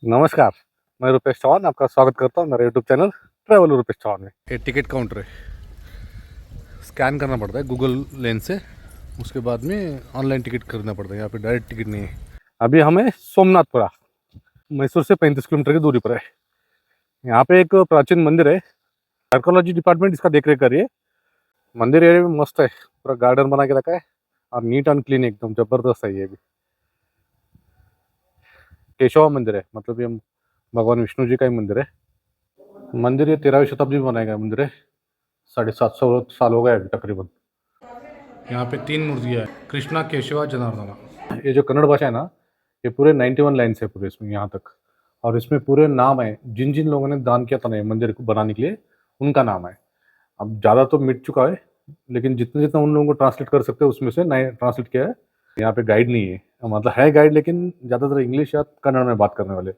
नमस्कार, मैं रुपेश चौहान आपका स्वागत करता हूँ मेरे YouTube channel travel Rupesh Chauhan में। ये टिकट काउंटर है, स्कैन करना पड़ता है गूगल लेंस से, उसके बाद में ऑनलाइन टिकट खरीदना पड़ता है। यहाँ पे डायरेक्ट टिकट नहीं है। अभी हमें सोमनाथपुरा मैसूर से 35 किलोमीटर की दूरी पर है। यहाँ पे एक प्राचीन मंदिर है। आर्कोलॉजी डिपार्टमेंट इसका देख रेख कर रही है। मंदिर एरिया में मस्त है, पूरा गार्डन बना के रखा है और नीट एंड क्लीन एकदम जबरदस्त है। ये भी केशवा मंदिर है, मतलब ये भगवान विष्णु जी का ही मंदिर है। मंदिर ये 13वीं शताब्दी में बनाया गया मंदिर है। 750 साल हो गए अभी तकरीबन। यहाँ पे 3 मूर्तियाँ हैं, कृष्णा, केशवा, जनार्दना। ये जो कन्नड़ भाषा है ना, ये पूरे 91 लाइन्स है पूरे इसमें यहाँ तक। और इसमें पूरे नाम है जिन जिन लोगों ने दान किया था ना ये मंदिर को बनाने के लिए, उनका नाम है। अब ज़्यादा तो मिट चुका है, लेकिन जितना जितना उन लोगों को ट्रांसलेट कर सकते हैं उसमें से नए ट्रांसलेट किया है। यहाँ पे गाइड नहीं है, मतलब है गाइड, लेकिन ज़्यादातर इंग्लिश या कन्नड़ में बात करने वाले,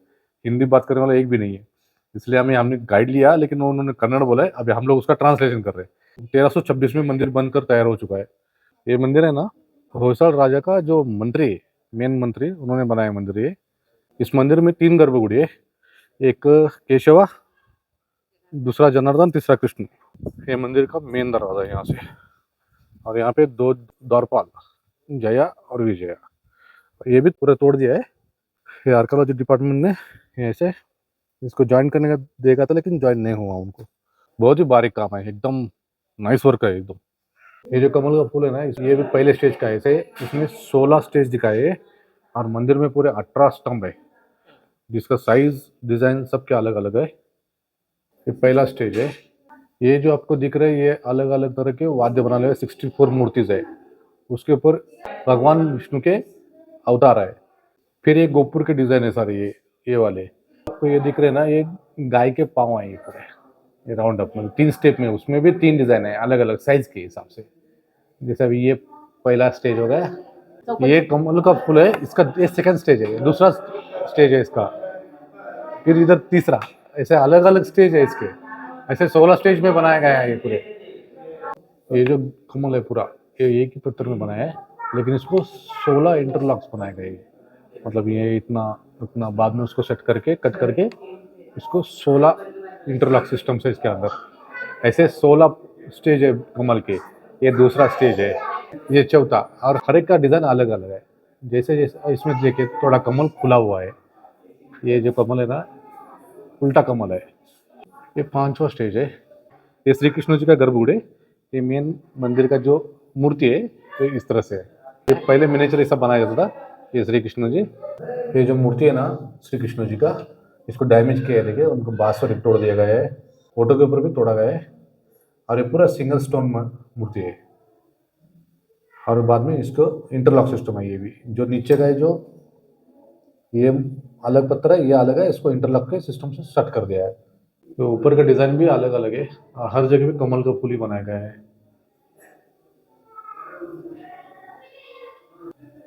हिंदी बात करने वाला एक भी नहीं है। इसलिए हमने गाइड लिया, लेकिन उन्होंने कन्नड़ बोला है। अभी हम लोग उसका ट्रांसलेशन कर रहे हैं। 1326 में मंदिर बनकर तैयार हो चुका है। ये मंदिर है ना, होयसाल राजा का जो मंत्री, मेन मंत्री, उन्होंने बनाया मंदिर ये। इस मंदिर में 3 गर्भगुड़ी है, एक केशवा, दूसरा जनार्दन, तीसरा कृष्ण। ये मंदिर का मेन दरवाजा है यहाँ से। और यहाँ पे 2 द्वारपाल, जया और विजया, ये भी पूरा तोड़ दिया है। ये आर्कोलॉजी डिपार्टमेंट ने ऐसे इसको ज्वाइन करने का देखा था, लेकिन ज्वाइन नहीं हुआ उनको। बहुत ही बारीक काम है, एकदम नाइस वर्क है एकदम। ये जो कमल का फूल है ना, ये भी पहले स्टेज का है। ऐसे इसमें 16 स्टेज दिखाए है और मंदिर में पूरे 18 स्तंभ है, जिसका साइज डिजाइन सबके अलग अलग है। ये पहला स्टेज है। ये जो आपको दिख रहा है, ये अलग अलग तरह के वाद्य बनाने वाले 64 मूर्तिज है। उसके ऊपर भगवान विष्णु के अवतार है। फिर ये गोपुर के डिजाइन है सारे, ये वाले आपको ये दिख रहे हैं ना, ये गाय के पाँव है। ये पूरे ये राउंड अप में 3 स्टेप में, उसमें भी 3 डिजाइन है अलग अलग साइज के हिसाब से। जैसे अभी ये पहला स्टेज हो गया, ये कमल का फूल है, इसका ये सेकंड स्टेज है, दूसरा स्टेज है इसका। फिर इधर तीसरा, ऐसे अलग अलग स्टेज है इसके। ऐसे 16 स्टेज में बनाया गया है ये पूरे। ये जो कमल है पूरा, ये एक ही पत्थर में बनाया है, लेकिन इसको 16 इंटरलॉक्स बनाए गए। मतलब ये इतना इतना बाद में उसको सेट करके कट करके इसको 16 इंटरलॉक सिस्टम से इसके अंदर ऐसे 16 स्टेज है कमल के। ये दूसरा स्टेज है, ये चौथा। और हर एक का डिज़ाइन अलग अलग है। जैसे जैसे इसमें देखिए थोड़ा कमल खुला हुआ है, ये जो कमल है ना उल्टा कमल है। ये 5वां स्टेज है। ये श्री कृष्ण जी का गर्भगुड़ है। ये मेन मंदिर का जो मूर्ति है तो इस तरह से है। ये पहले मिनिएचर ये सब बनाया जाता था। ये श्री कृष्ण जी, ये जो मूर्ति है ना श्री कृष्ण जी का, इसको डैमेज किया है, देखिए उनको बाँस से तोड़ दिया गया है, फोटो के ऊपर भी तोड़ा गया है। और ये पूरा सिंगल स्टोन मूर्ति है। और बाद में इसको इंटरलॉक सिस्टम है। ये भी जो नीचे का है, जो ये अलग पत्थर है, ये अलग है, इसको इंटरलॉक के सिस्टम से सेट कर दिया है। तो ऊपर का डिज़ाइन भी अलग अलग है और हर जगह भी कमल का फूल ही बनाया गया है।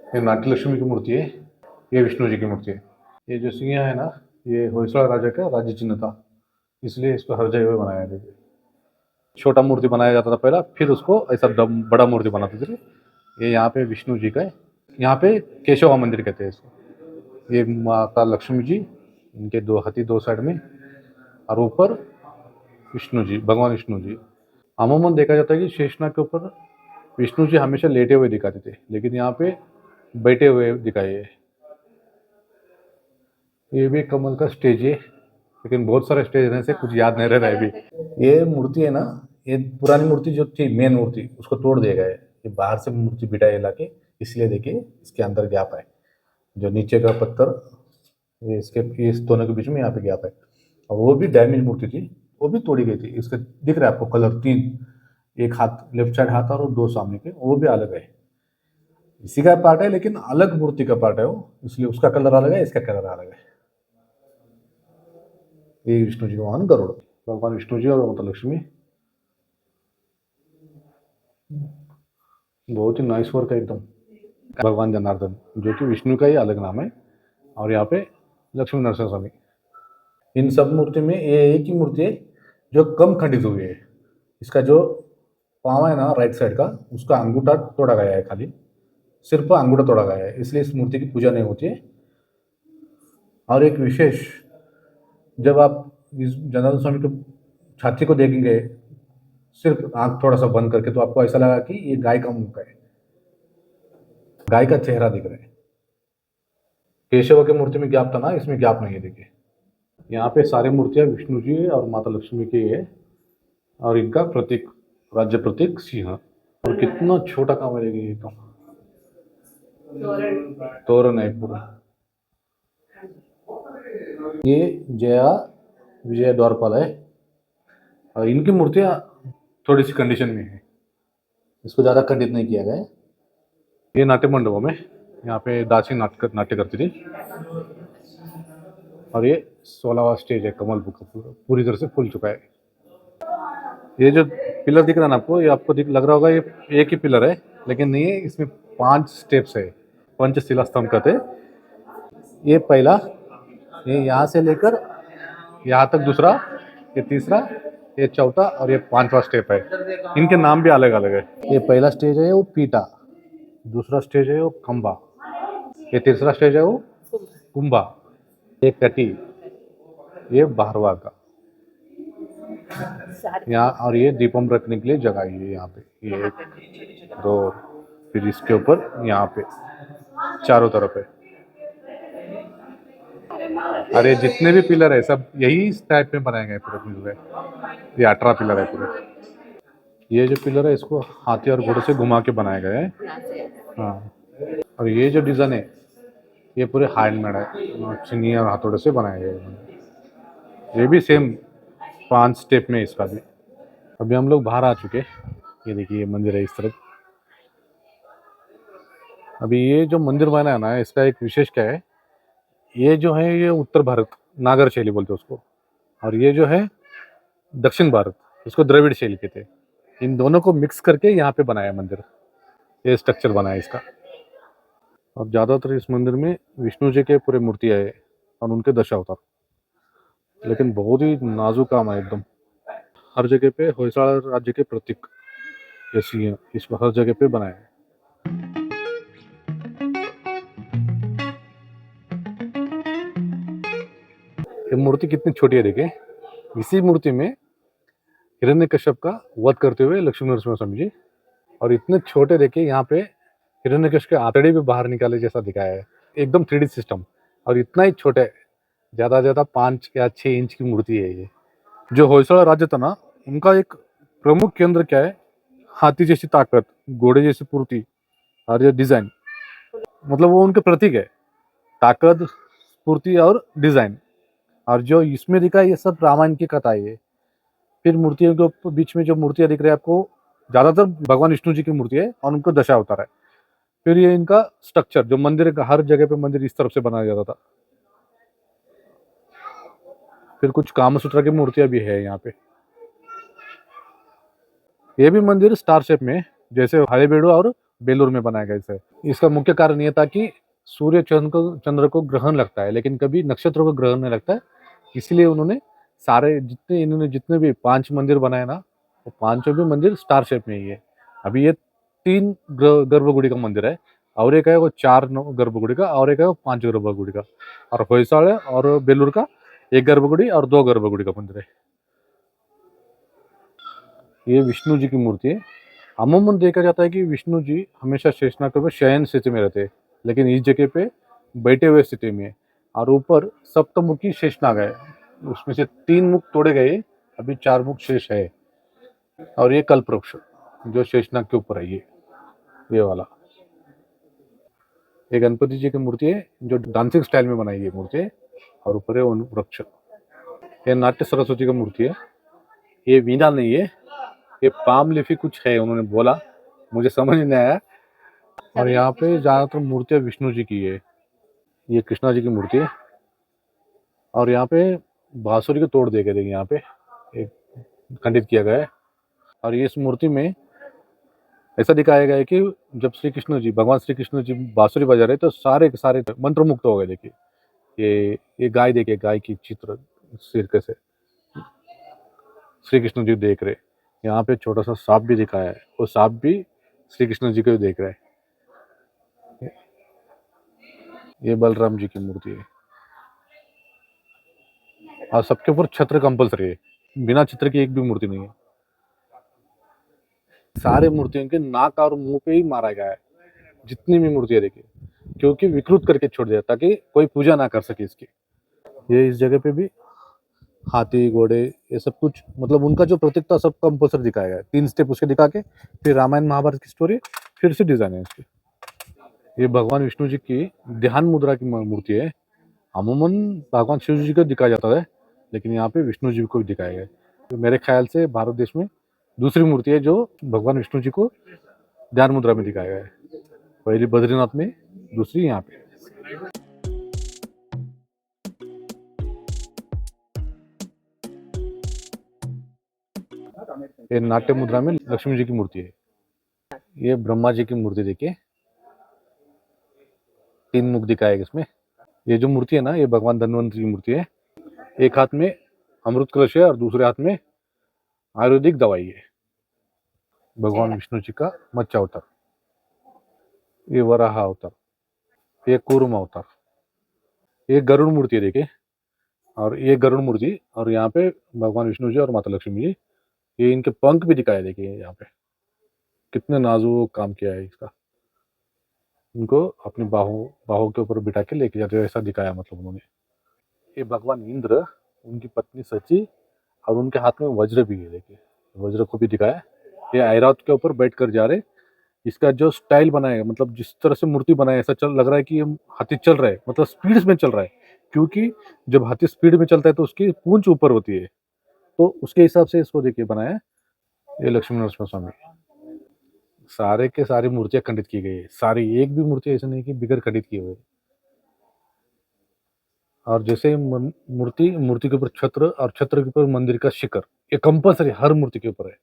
ये नाट्य लक्ष्मी की मूर्ति है, ये विष्णु जी की मूर्ति है। ये जो सिंह है ना, ये होयसला राजा का राज्य चिन्ह था, इसलिए इसको हर जगह पे बनाया गया। छोटा मूर्ति बनाया जाता था पहला, फिर उसको ऐसा बड़ा मूर्ति बनाते थे। ये यहाँ पे विष्णु जी का है। यहाँ पे केशवा मंदिर कहते हैं इसको। ये माता लक्ष्मी जी, इनके 2 हाथी 2 साइड में, और ऊपर विष्णु जी, भगवान विष्णु जी। अमूमन देखा जाता है कि शेषनाग के ऊपर विष्णु जी हमेशा लेटे हुए दिखाते थे, लेकिन यहाँ पे बैठे हुए दिखाए है। ये भी कमल का स्टेज है, लेकिन बहुत सारे स्टेज रहने से कुछ याद नहीं रह रहा है अभी। ये मूर्ति है ना, ये पुरानी मूर्ति जो थी मेन मूर्ति, उसको तोड़ दिया गया है। ये बाहर से मूर्ति बिठाई ला के, इसलिए देखिए इसके अंदर गैप है। जो नीचे का पत्थर, ये इसके इस दोनों के बीच में यहाँ पे गैप है। और वो भी डैमेज मूर्ति थी, वो भी तोड़ी गई थी। इसका दिख रहा है आपको कलर 3, एक हाथ लेफ्ट साइड हाथ और 2 सामने के, वो भी अलग है। इसी का पार्ट है, लेकिन अलग मूर्ति का पार्ट है वो, इसलिए उसका कलर अलग है, इसका कलर अलग है। ये विष्णु जी का वाहन गरुड़, भगवान विष्णु जी और माता लक्ष्मी। बहुत ही नाइस वर्क है एकदम। भगवान जनार्दन, जो कि विष्णु का ही अलग नाम है, और यहाँ पे लक्ष्मी नरसिंह स्वामी। इन सब मूर्ति में ये एक ही मूर्ति है जो कम खंडित हुई है। इसका जो पाँव है ना राइट साइड का, उसका अंगूठा तोड़ा गया है, खाली सिर्फ अंगूठा तोड़ा गया है, इसलिए इस मूर्ति की पूजा नहीं होती है। और एक विशेष, जब आप इस जनार्दन स्वामी के छाती को देखेंगे सिर्फ आंख थोड़ा सा बंद करके, तो आपको ऐसा लगा कि ये गाय का मुख है, गाय का चेहरा दिख रहा है। केशव की मूर्ति में गैप था ना, इसमें गैप नहीं है, देखिए। यहाँ पे सारी मूर्तियां विष्णु जी और माता लक्ष्मी की है, और इनका प्रतीक, राज्य प्रतीक सिंह। और कितना छोटा काम है, देखिए ये तो तोरण है पूरा। ये जया विजय द्वारपाल है, और इनकी मूर्तियां थोड़ी सी कंडीशन में है, इसको ज़्यादा खंडित नहीं किया गया है। ये नाट्य मंडपों में यहाँ पे दासी नाट्य करती थी। और ये 16वां स्टेज है, कमल बुक पूरी तरह से फूल चुका है। ये जो पिलर दिख रहा है ना आपको, ये आपको लग रहा होगा ये एक ही पिलर है, लेकिन नहीं है, इसमें 5 स्टेप्स है, पंचशिला स्तंभ कहते हैं। ये पहला, ये यहाँ से लेकर यहाँ तक दूसरा, ये तीसरा, ये चौथा, और ये 5वां स्टेप है। इनके नाम भी अलग अलग है। ये पहला स्टेज है वो पीटा, दूसरा स्टेज है वो खंबा, ये तीसरा स्टेज है वो कुंभा, ये कटी, ये बारवा का यहाँ। और ये दीपम रखने के लिए जगह है यहाँ पे, ये 1 2, फिर इसके ऊपर यहाँ पे चारों तरफ है। अरे जितने भी पिलर है सब यही इस टाइप में बनाए गए पूरे पिलर, ये 18 पिलर है पूरे। ये जो पिलर है इसको हाथी और घोड़े से घुमा के बनाए गए हैं। हाँ, और ये जो डिज़ाइन है ये पूरे हैंडमेड है, चिन्नी और हथौड़े से बनाए गए हैं। ये भी सेम 5 स्टेप में इसका भी। अभी हम लोग बाहर आ चुके, ये देखिए ये मंदिर है इस तरफ। अभी ये जो मंदिर बना है ना, इसका एक विशेष क्या है, ये जो है ये उत्तर भारत नागर शैली बोलते हैं उसको, और ये जो है दक्षिण भारत, इसको द्रविड़ शैली कहते हैं। इन दोनों को मिक्स करके यहाँ पे बनाया मंदिर, ये स्ट्रक्चर बना है इसका। और ज़्यादातर इस मंदिर में विष्णु जी के पूरे मूर्तियाँ है और उनके दशावतार, लेकिन बहुत ही नाजुक काम है एकदम। हर जगह पे होयसाला राज्य के प्रतीक ये सिंह इस हर जगह पे बनाए हैं। ये मूर्ति कितनी छोटी है, देखिए। इसी मूर्ति में हिरण्यकश्यप का वध करते हुए लक्ष्मी नरसिम्हा स्वामी जी, और इतने छोटे, देखिए यहाँ पे हिरण्यकश्यप के आंतड़े भी बाहर निकाले जैसा दिखाया है, एकदम 3D सिस्टम, और इतना ही छोटे, ज़्यादा ज़्यादा 5 या 6 इंच की मूर्ति है ये। जो होयसला राज्य था ना, उनका एक प्रमुख केंद्र क्या है, हाथी जैसी ताकत, घोड़े जैसी पूर्ति और ये डिजाइन, मतलब वो उनके प्रतीक है, ताकत, स्फूर्ति और डिजाइन। और जो इसमें दिखा है ये सब रामायण की कथा है ये। फिर मूर्तियों के बीच में जो मूर्तियां दिख रही है आपको, ज्यादातर भगवान विष्णु जी की मूर्ति है और उनको दशा अवतार है। फिर ये इनका स्ट्रक्चर, जो मंदिर का हर जगह पे मंदिर इस तरफ से बनाया जाता था। फिर कुछ कामसूत्र की मूर्तियां भी है यहाँ पे। ये भी मंदिर स्टार शेप में, जैसे हलेबीडु और बेलूर में बनाया गया है। इसका मुख्य कारण ये था कि सूर्य चंद्र को ग्रहण लगता है, लेकिन कभी नक्षत्रों को ग्रहण नहीं लगता है, इसलिए उन्होंने इन्होंने जितने भी 5 मंदिर बनाए ना, वो 5 भी मंदिर स्टार शेप में ही है। अभी ये 3 गर्भगुड़ी का मंदिर है, और एक है वो 4 गर्भगुड़ी का, और एक है वो 5 गर्भगुड़ी का। और होयसाल और बेलूर का 1 गर्भगुड़ी और 2 गर्भगुड़ी का मंदिर है। ये विष्णु जी की मूर्ति है। अमूमन देखा जाता है कि विष्णु जी हमेशा शेषनाग पे शयन स्थिति में रहते हैं, लेकिन इस जगह पे बैठे हुए स्थिति में है। और ऊपर सप्तमुखी शेषनाग है, उसमें से 3 मुख तोड़े गए, अभी 4 मुख शेष है। और ये कल्पवृक्ष जो शेषनाग के ऊपर है, ये वाला। ये गणपति जी की मूर्ति है जो डांसिंग स्टाइल में बनाई है मूर्ति है, और ऊपर है वृक्ष। ये नाट्य सरस्वती की मूर्ति है। ये वीणा नहीं है, ये पाम लिफी कुछ है, उन्होंने बोला, मुझे समझ नहीं आया। और यहाँ पे ज्यादातर मूर्तियां विष्णु जी की है। ये कृष्णा जी की मूर्ति है, और यहाँ पे बांसुरी को तोड़ दिए गए थे, यहाँ पे एक खंडित किया गया है। और ये इस मूर्ति में ऐसा दिखाया गया है कि जब भगवान श्री कृष्ण जी बांसुरी बजा रहे तो सारे के सारे मंत्र मुक्त हो गए। देखिए ये गाय, देखिए गाय की चित्र सिर के से श्री कृष्ण जी देख रहे। यहाँ पे छोटा सा सांप भी दिखाया है, वो सांप भी श्री कृष्ण जी को देख रहे हैं। ये बलराम जी की मूर्ति है। और सबके ऊपर छत्र कंपलसरी है, बिना छत्र की एक भी मूर्ति नहीं है। सारे मूर्तियों के नाक और मुंह पे ही मारा गया है, जितनी भी मूर्तियां देखी, क्योंकि विकृत करके छोड़ दिया ताकि कोई पूजा ना कर सके इसकी। ये इस जगह पे भी हाथी घोड़े ये सब कुछ, मतलब उनका जो प्रतीक था सब कंपल्सरी दिखाया गया है। 3 स्टेप उसके दिखा के फिर रामायण महाभारत की स्टोरी फिर से डिजाइन है इसकी। ये भगवान विष्णु जी की ध्यान मुद्रा की मूर्ति है। अमूमन भगवान शिव जी को दिखाया जाता है, लेकिन यहाँ पे विष्णु जी को भी दिखाया गया है। तो मेरे ख्याल से भारत देश में दूसरी मूर्ति है जो भगवान विष्णु जी को ध्यान मुद्रा में दिखाया गया है। पहली बद्रीनाथ में, दूसरी यहाँ पे। ये नाट्य मुद्रा में लक्ष्मी जी की मूर्ति है। ये ब्रह्मा जी की मूर्ति देखिए, 3 मुख दिखाया है इसमें। ये जो मूर्ति है ना, ये भगवान धन्वंतरी की मूर्ति है। एक हाथ में अमृत कलश है और दूसरे हाथ में आयुर्वेदिक दवाई है। भगवान विष्णु जी का मत्स्य अवतार, ये वराह अवतार, ये कूर्म अवतार, ये गरुड़ मूर्ति है देखिए। और ये गरुड़ मूर्ति, और यहाँ पे भगवान विष्णु जी और माता लक्ष्मी जी, ये इनके पंख भी दिखाए देखिए यहाँ पे, कितने नाजुक काम किया है इसका। इनको अपनी बाहों के ऊपर बिठा के लेके जाते ऐसा दिखाया, मतलब उन्होंने। ये भगवान इंद्र, उनकी पत्नी सची और उनके हाथ में वज्र भी है देखिए, वज्र को भी दिखाया। ये ऐरावत के ऊपर बैठ कर जा रहे। इसका जो स्टाइल बनाया, मतलब जिस तरह से मूर्ति बनाया, ऐसा चल लग रहा है कि ये हाथी चल रहा है, मतलब स्पीड में चल रहा है, क्योंकि जब हाथी स्पीड में चलता है तो उसकी पूंछ ऊपर होती है, तो उसके हिसाब से इसको देखिए बनाया है। ये लक्ष्मी नरसिम्हा स्वामी, सारे के सारी मूर्तियां खंडित की गई है, सारी, एक भी मूर्ति ऐसा नहीं कि बिगड़ खंडित की हुई है। और जैसे मूर्ति मूर्ति के ऊपर छत्र और छत्र के ऊपर मंदिर का शिखर, ये कंपल्सरी हर मूर्ति के ऊपर है,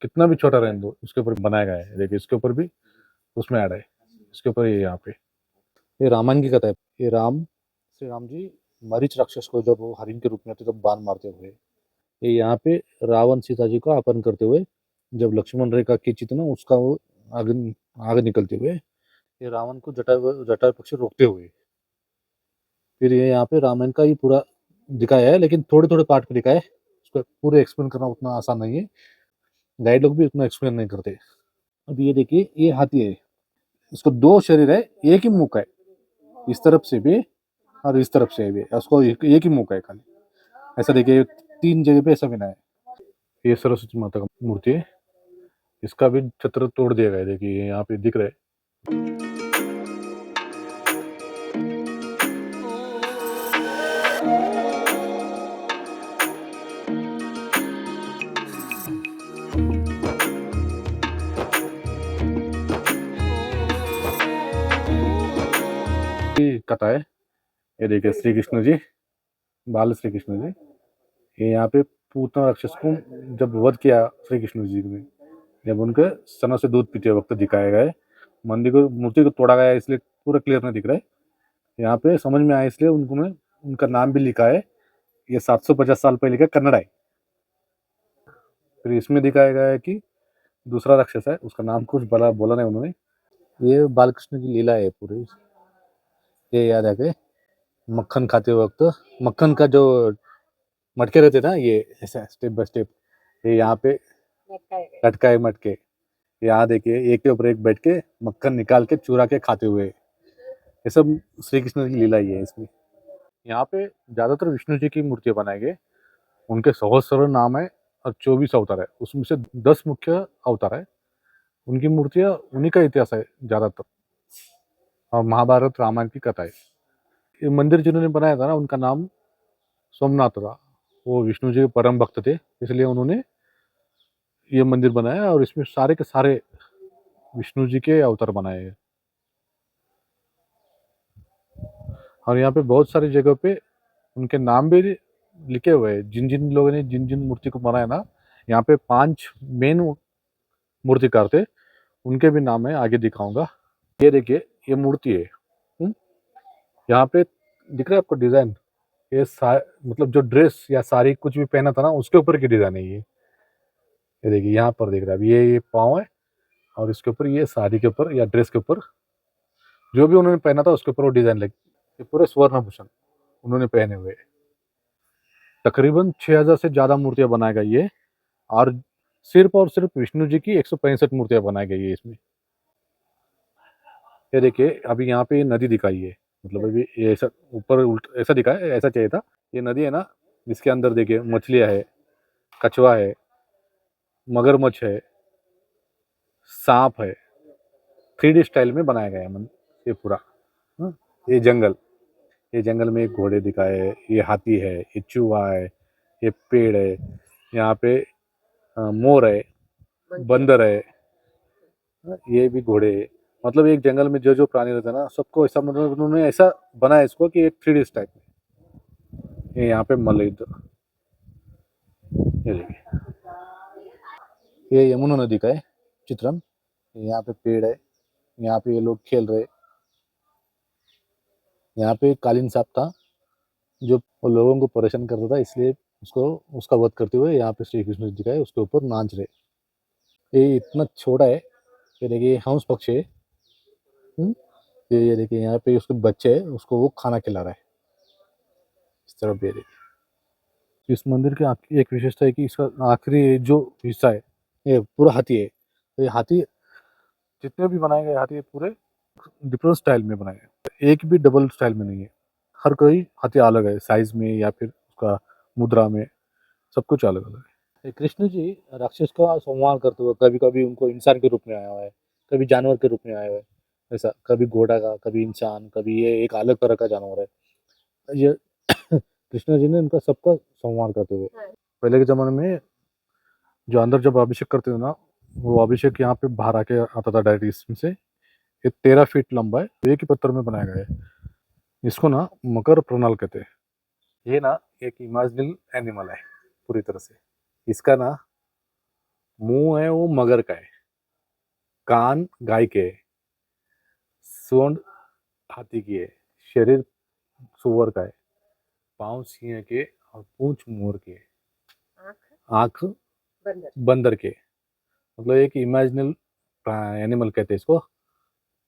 कितना भी छोटा रहने दो उसके ऊपर बनाया गया है। देखिए इसके ऊपर भी उसमें ऐड है, इसके ऊपर ये यहाँ पे। ये रामायण की कथा है। ये श्री राम जी मरीच राक्षस को जब वो हरिण के रूप में आते तब बाण मारते हुए, ये यहाँ पे रावण सीता जी को अपहरण करते हुए, जब लक्ष्मण रेखा खींची थी ना, उसका वो आगे आगे निकलते हुए, ये रावण को जटा पक्षी रोकते हुए। फिर ये यहाँ पे रामायण का ही पूरा दिखाया है, लेकिन थोड़े थोड़े पार्ट को दिखाया है, उसको पूरे एक्सप्लेन करना उतना आसान नहीं है, गाइड लोग भी उतना एक्सप्लेन नहीं करते। अब ये देखिए, ये हाथी है, इसको 2 शरीर है, एक ही मुख है, इस तरफ से भी और इस तरफ से भी, उसको एक ही मुख है खाली। ऐसा देखिए 3 जगह पे ऐसा बनाया है। ये सरस्वती माता का मूर्ति है, इसका भी छत्र तोड़ दिया गया है, देखिए यहाँ पे दिख रहा है। कथा है, ये देखिए श्री कृष्ण जी, बाल श्री कृष्ण जी, ये यहाँ पे पूतना राक्षस को जब वध किया श्री कृष्ण जी ने, जब उनके स्तनों से दूध पीते वक्त दिखाया गया है। मंदिर को, मूर्ति को तोड़ा गया है, इसलिए पूरा क्लियर नहीं दिख रहा है। यहाँ पे समझ में आया इसलिए उनका नाम भी लिखा है। ये 750 साल पहले का कन्नड़ है। फिर इसमें दिखाया गया है कि दूसरा राक्षस है, उसका नाम कुछ बोला नहीं उन्होंने। ये बालकृष्ण की लीला है पूरी, ये याद है कि मक्खन खाते वक्त मक्खन का जो मटके रहते ना, ये ऐसा स्टेप बाय स्टेप, ये यहाँ पे लटकाए मटके, यहाँ देखिए एक के ऊपर एक बैठ के मक्खन निकाल के चुरा के खाते हुए, ये सब श्री कृष्ण की लीला ही है इसमें। यहाँ पे ज्यादातर विष्णु जी की मूर्तियां बनाई गई, उनके सहस्त्र नाम है और 24 अवतार है, उसमें से 10 मुख्य अवतार है। उनकी मूर्तियां, उन्हीं का इतिहास है ज्यादातर, और महाभारत रामायण की कथा है। ये मंदिर जिन्होंने बनाया था ना, उनका नाम सोमनाथ था। वो विष्णु जी के परम भक्त थे, इसलिए उन्होंने ये मंदिर बनाया, और इसमें सारे के सारे विष्णु जी के अवतार बनाए हैं। और यहाँ पे बहुत सारी जगह पे उनके नाम भी लिखे हुए हैं, जिन जिन लोगों ने जिन जिन मूर्ति को बनाया ना। यहाँ पे 5 मेन मूर्तिकार थे, उनके भी नाम है, आगे दिखाऊंगा। ये देखिए, ये मूर्ति है। यहाँ पे दिख रहा है आपको डिजाइन, ये मतलब जो ड्रेस या साड़ी कुछ भी पहना था ना, उसके ऊपर की डिजाइन है ये देखिए यहाँ पर दिख रहा है। ये पाँव है, और इसके ऊपर ये साड़ी के ऊपर या ड्रेस के ऊपर जो भी उन्होंने पहना था उसके ऊपर वो डिजाइन लगी। ये पूरे स्वर्ण भूषण उन्होंने पहने हुए, तकरीबन 6000 से ज़्यादा मूर्तियाँ बनाएगा ये, और सिर्फ विष्णु जी की 165 मूर्तियाँ बनाई गई है इसमें। ये देखिए, अभी यहाँ पे नदी दिखाई है, मतलब अभी ये ऐसा ऊपर उल्ट ऐसा दिखा है, ऐसा चाहिए था। ये नदी है ना, इसके अंदर देखिए मछलियाँ है, कछुआ है, मगरमच्छ है, सांप है। 3D स्टाइल में बनाया गया है ये पूरा। हाँ, ये जंगल, ये जंगल में एक घोड़े दिखाए है, ये हाथी है, ये चूहा है, ये पेड़ है, यहाँ पे मोर है, बंदर है, ये भी घोड़े है। मतलब एक जंगल में जो जो प्राणी रहता है ना, सबको ऐसा, मतलब उन्होंने ऐसा बनाया इसको कि एक 3D टाइप में। ये यहाँ पे मलईद, ये देखिए, ये यमुना नदी का है चित्रण। यहाँ पे पेड़ है, यहाँ पे ये लोग खेल रहे। यहाँ पे एक कालीन सांप था जो लोगों को परेशान करता था, इसलिए उसको उसका वध करते हुए यहाँ पे श्री कृष्ण जी का है, उसके ऊपर नाच रहे। ये इतना छोटा है। ये देखिए हंस पक्षी है। हम्म, ये देखिए यहाँ पे उसके बच्चे है, उसको वो खाना खिला रहा है। इस तरफ ये देखिए। इस मंदिर की एक विशेषता है कि इसका आखिरी जो हिस्सा है ये पूरा हाथी है। तो ये हाथी, जितने भी बनाए गए हाथी ये पूरे डिफरेंट स्टाइल में बनाए गए, एक भी डबल स्टाइल में नहीं है। हर कोई हाथी अलग है, साइज में या फिर उसका मुद्रा में, सब कुछ अलग अलग है। ये कृष्ण जी राक्षस का संहार करते हुए, कभी कभी उनको इंसान के रूप में आया हुआ है, कभी जानवर के रूप में आया हुआ है। ऐसा कभी घोड़ा का, कभी इंसान, कभी ये एक अलग तरह का जानवर है। ये कृष्ण जी ने इनका सबका संहार करते हुए, पहले के जमाने में जो अंदर जब अभिषेक करते थे ना, वो अभिषेक यहाँ पे बाहर आके आता था डायरेक्ट इसमें से। ये 13 फीट लंबा है, एक ही पत्थर में बनाया गया है। इसको ना मकर प्रणाल कहते हैं। ये ना एक इमेजिनल एनिमल है पूरी तरह से। इसका ना मुंह है वो मगर का है, कान गाय के है, सूंड हाथी की है, शरीर सुअर का है, पाँव सिंह के और पूंछ मोर के, आंख बंदर के। मतलब एक इमेजिनल एनिमल कहते हैं इसको।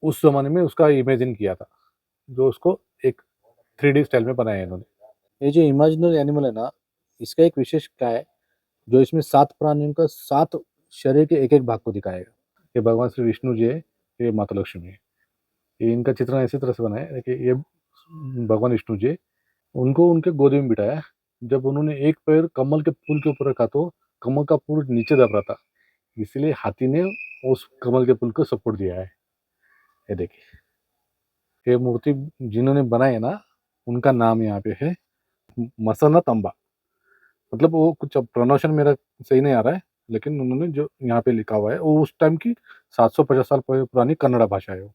उस जमाने में उसका इमेजिन किया था, जो उसको एक 3D स्टाइल में बनाया है इन्होंने। ये जो इमेजिनल एनिमल है ना, इसका एक विशेष क्या है, जो इसमें 7 प्राणियों का 7 शरीर के एक एक भाग को दिखाएगा। ये भगवान श्री विष्णु जी है, ये माता लक्ष्मी है। ये इनका चित्रण ऐसी तरह से बना है कि ये भगवान विष्णु जी, उनको उनके गोदी में बिठाया। जब उन्होंने एक पैर कमल के फूल के ऊपर रखा तो कमल का फूल नीचे दब रहा था, इसलिए हाथी ने उस कमल के फूल को सपोर्ट दिया है। ये देखिए, ये मूर्ति जिन्होंने बनाई है ना, उनका नाम यहाँ पे है मसन्ना तंबा। मतलब वो कुछ, अब प्रोनाउंसिएशन मेरा सही नहीं आ रहा है, लेकिन उन्होंने जो यहाँ पे लिखा हुआ है वो उस टाइम की 750 साल पुरानी कन्नड़ा भाषा है वो।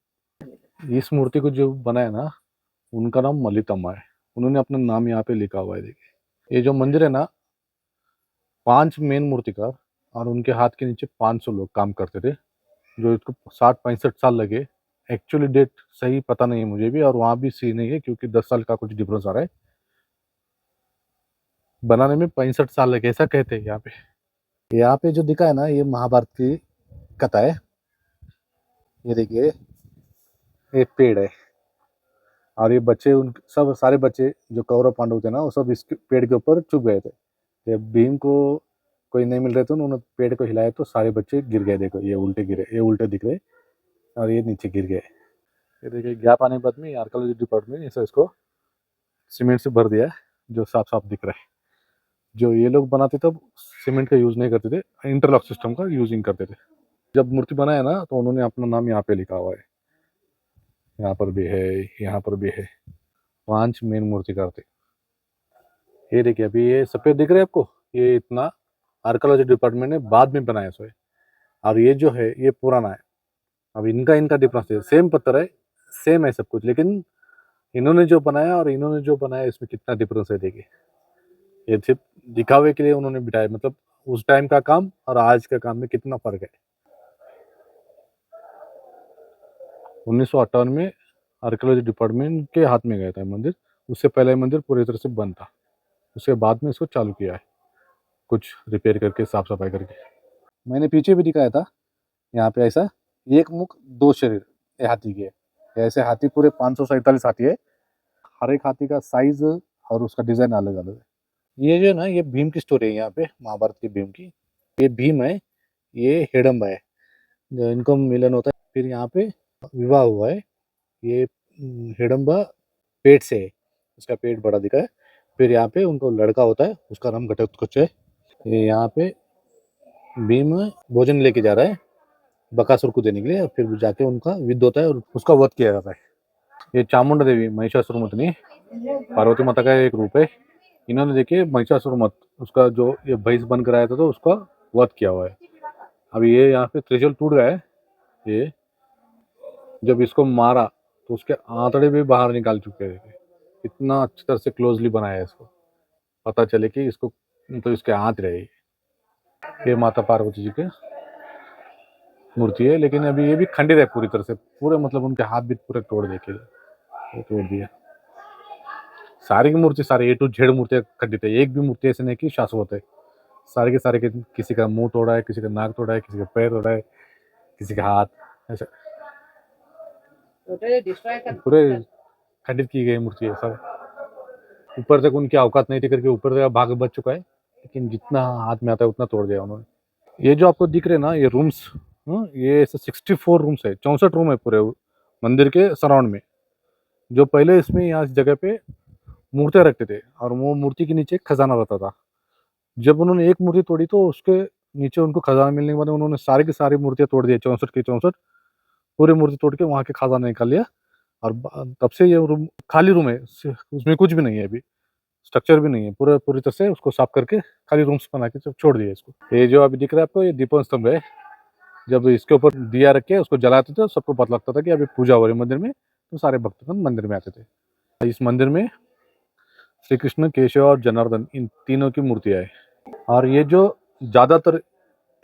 इस मूर्ति को जो बनाया ना, उनका नाम मलितम्मा है। उन्होंने अपना नाम यहाँ पे लिखा हुआ है, देखिए। ये जो मंदिर है ना, 5 मेन मूर्तिकार और उनके हाथ के नीचे 500 लोग काम करते थे, जो इसको 60-65 साल लगे। एक्चुअली डेट सही पता नहीं है मुझे भी, और वहाँ भी सही नहीं है क्योंकि 10 साल का कुछ डिफरेंस आ रहा है। बनाने में 65 साल लगे, ऐसा कहते हैं यहाँ पे। यहाँ पे जो दिखा है ना, ये महाभारत की कथा है। ये देखिए, एक पेड़ है और ये बच्चे, उन सब सारे बच्चे जो कौरव पांडव थे ना, वो सब इस पेड़ के ऊपर चुप गए थे। जब भीम को कोई नहीं मिल रहे थे, उन्होंने पेड़ को हिलाया तो सारे बच्चे गिर गए। देखो ये उल्टे गिरे, ये उल्टे दिख रहे और ये नीचे गिर गए। ये देखिए, गैप आने के बाद में आर्कियोलॉजी डिपार्टमेंट ऐसा इसको सीमेंट से भर दिया है, जो साफ साफ दिख रहा है। जो ये लोग बनाते तब सीमेंट का यूज़ नहीं करते थे, इंटरलॉक सिस्टम का यूजिंग करते थे। जब मूर्ति बनाया ना, तो उन्होंने अपना नाम यहाँ पे लिखा हुआ है। यहाँ पर भी है, यहाँ पर भी है। 5 मेन मूर्तिकार थे। ये देखिए, अभी ये सफ़ेद दिख रहे हैं आपको, ये इतना आर्कियोलॉजी डिपार्टमेंट ने बाद में बनाया सो है। और ये जो है ये पुराना है। अब इनका इनका डिफरेंस है, सेम पत्थर है, सेम है सब कुछ, लेकिन इन्होंने जो बनाया और इन्होंने जो बनाया, इसमें कितना डिफरेंस है देखिए। ये सिर्फ दिखावे के लिए उन्होंने बिठाया, मतलब उस टाइम का काम और आज का काम में कितना फर्क है। 1958 में आर्कियोलॉजी डिपार्टमेंट के हाथ में गया था मंदिर। उससे पहले ये मंदिर पूरी तरह से बंद था। उसके बाद में इसको चालू किया है, कुछ रिपेयर करके, साफ सफाई करके। मैंने पीछे भी दिखाया था, यहाँ पे ऐसा एक मुख दो शरीर ये हाथी के है। ऐसे हाथी पूरे 547 हाथी है। हर एक हाथी का साइज और उसका डिजाइन अलग अलग है। ये जो है ना, ये भीम की स्टोरी है यहाँ पे, महाभारत की भीम की। ये भीम है, ये हिडम्बा है, जो इनको मिलन होता है, फिर यहाँ पे विवाह हुआ है। ये हिडम्बा पेट से है, उसका पेट बड़ा दिखा है। फिर यहाँ पे उनको लड़का होता है, उसका नाम घटोत्कच है। ये यहाँ पे भीम भोजन लेके जा रहा है बकासुर को देने के लिए, फिर जाके उनका युद्ध होता है और उसका वध किया जाता है। ये चामुंडा देवी महिषासुरमर्दिनी पार्वती माता का एक रूप है। इन्होंने देखिए महिषासुर उसका जो ये भैंस बनकर आया था तो उसका वध किया हुआ है। अभी ये यहाँ पे त्रिशूल टूट गया है। ये जब इसको मारा तो उसके आंतड़े भी बाहर निकाल चुके थे। इतना अच्छी तरह से क्लोजली बनाया है इसको, पता चले कि इसको तो इसके हाथ रहे। ये माता पार्वती जी की मूर्ति है, लेकिन अभी ये भी खंडित है पूरी तरह से, पूरे मतलब उनके हाथ भी पूरे तोड़ दिए। सारी की मूर्ति, सारे A to Z मूर्तियां खंडित है। एक भी मूर्ति ऐसे नहीं कि शाश्वत है। सारे के सारे किसी का मुंह तोड़ा है, किसी का नाक तोड़ा है, किसी का पैर तोड़ा है, किसी का हाथ, ऐसे पूरे खंडित की गई मूर्ति है सब। ऊपर तक उनकी औकात नहीं थी करके ऊपर तक भाग बच चुका है, लेकिन जितना हाथ में आता है उतना तोड़ दिया उन्होंने। ये जो आपको दिख रहे ना ये रूम्स, ये 64 रूम्स है, 64 रूम है पूरे मंदिर के सराउंड में। जो पहले इसमें यहाँ इस जगह पे मूर्तियां रखते थे और वो मूर्ति के नीचे खजाना रहता था। जब उन्होंने एक मूर्ति तोड़ी तो उसके नीचे उनको खजाना मिलने के बाद उन्होंने सारी की सारी मूर्तियां तोड़ दी, 64 की 64 पूरी मूर्ति तोड़ के वहाँ के खजाना निकाल लिया। और तब से ये रूम खाली रूम है, उसमें कुछ भी नहीं है, अभी स्ट्रक्चर भी नहीं है, पूरी तरह से उसको साफ करके खाली रूम्स बना के छोड़ दिया इसको। ये जो अभी दिख रहा है आपको, ये दीपन स्तंभ है। जब इसके ऊपर दिया रख के उसको जलाते थे सबको पता लगता था कि अभी पूजा हो रही है मंदिर में, तो सारे भक्तगण मंदिर में आते थे। इस मंदिर में श्री कृष्ण, केशव और जनार्दन इन तीनों की मूर्तियां है। और ये जो ज्यादातर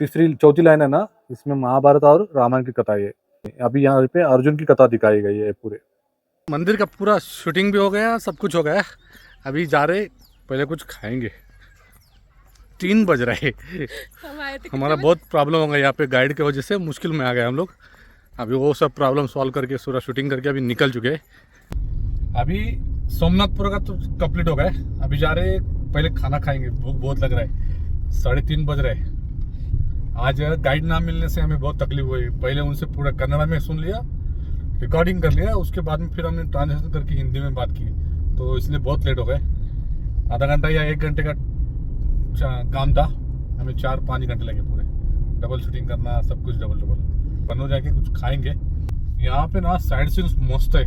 चौथी लाइन है ना, इसमें महाभारत और रामायण की कथा है। अभी यहाँ पे अर्जुन की कथा दिखाई गई है। पूरे मंदिर का पूरा शूटिंग भी हो गया, सब कुछ हो गया। अभी जा रहे, पहले कुछ खाएंगे। 3 बज रहे हमारा बहुत प्रॉब्लम हो गया यहाँ पे, गाइड की वजह से मुश्किल में आ गए हम लोग। अभी वो सब प्रॉब्लम सॉल्व करके पूरा शूटिंग करके अभी निकल चुके हैं। अभी सोमनाथपुर का तो कंप्लीट हो गया, अभी जा रहे पहले खाना खाएंगे, भूख बहुत लग रहा है। 3:30 बज रहे। आज गाइड ना मिलने से हमें बहुत तकलीफ हुई। पहले उनसे पूरा कन्नड़ में सुन लिया, रिकॉर्डिंग कर लिया, उसके बाद में फिर हमने ट्रांसलेशन करके हिंदी में बात की, तो इसलिए बहुत लेट हो गए। आधा घंटा या 1 घंटे का काम था, हमें 4-5 घंटे लगे पूरे, डबल शूटिंग करना, सब कुछ डबल। बनो जाके कुछ खाएंगे। यहाँ पे ना साइड सीन्स मस्त है,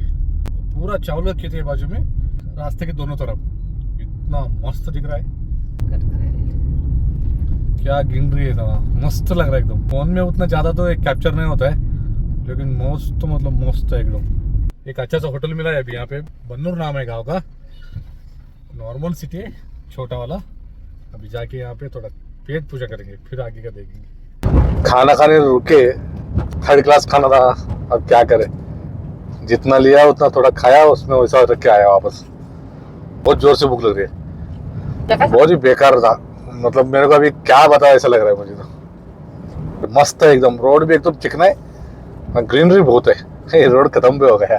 पूरा चावल का खेत है बाजू में, रास्ते के दोनों तरफ, इतना मस्त दिख रहा है। क्या ग्रीनरी है, था मस्त लग रहा है एकदम। फोन में उतना ज्यादा तो कैप्चर नहीं होता है, लेकिन मस्त तो मतलब मस्त है एकदम। एक अच्छा सा होटल मिला है अभी यहाँ पे, बन्नूर नाम है गाँव का, नॉर्मल सिटी है छोटा वाला। अभी जाके यहाँ पे थोड़ा पेट पूजा करेंगे, फिर आगे का देखेंगे। खाना खाने रुके, 3rd क्लास खाना था, अब क्या करें, जितना लिया उतना थोड़ा खाया, उसमें वैसा रख के आया वापस। बहुत जोर से भूख लग रही है, बहुत ही बेकार था, मतलब मेरे को अभी क्या बताया ऐसा लग रहा है मुझे तो। मस्त है एकदम, रोड भी एकदम चिकना है, ग्रीनरी बहुत है। ये रोड खत्म भी हो गया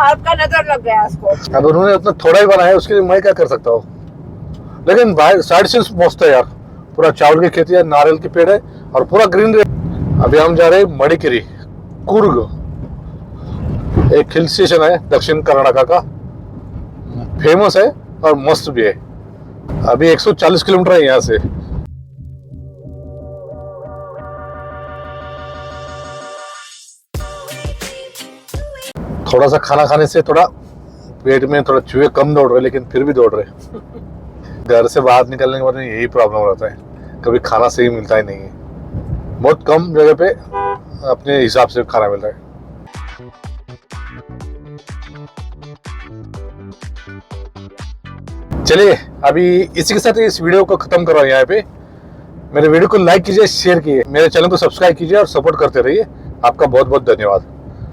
आपका नजर लग गया उसको। अब उन्होंने उतना थोड़ा ही बनाया, उसके लिए मैं क्या कर सकता हूँ। लेकिन बाहर साइड से मस्त है यार, पूरा चावल की खेती है, नारियल के पेड़ है और पूरा ग्रीनरी। अभी हम जा रहे हैं मडिकेरी, कुर्ग, एक हिल स्टेशन है दक्षिण कर्नाटका का, फेमस है और मस्त भी है। अभी 140 किलोमीटर है यहाँ से। थोड़ा सा खाना खाने से थोड़ा पेट में थोड़ा चूहे कम दौड़ रहे, लेकिन फिर भी दौड़ रहे। घर से बाहर निकलने के बाद में यही प्रॉब्लम रहता है, कभी खाना सही मिलता ही नहीं है। बहुत कम जगह पे अपने हिसाब से खाना मिल रहा है। चलिए अभी इसी के साथ इस वीडियो को खत्म कर रहा हूँ यहाँ पे। मेरे वीडियो को लाइक कीजिए, शेयर कीजिए, मेरे चैनल को सब्सक्राइब कीजिए और सपोर्ट करते रहिए। आपका बहुत बहुत धन्यवाद।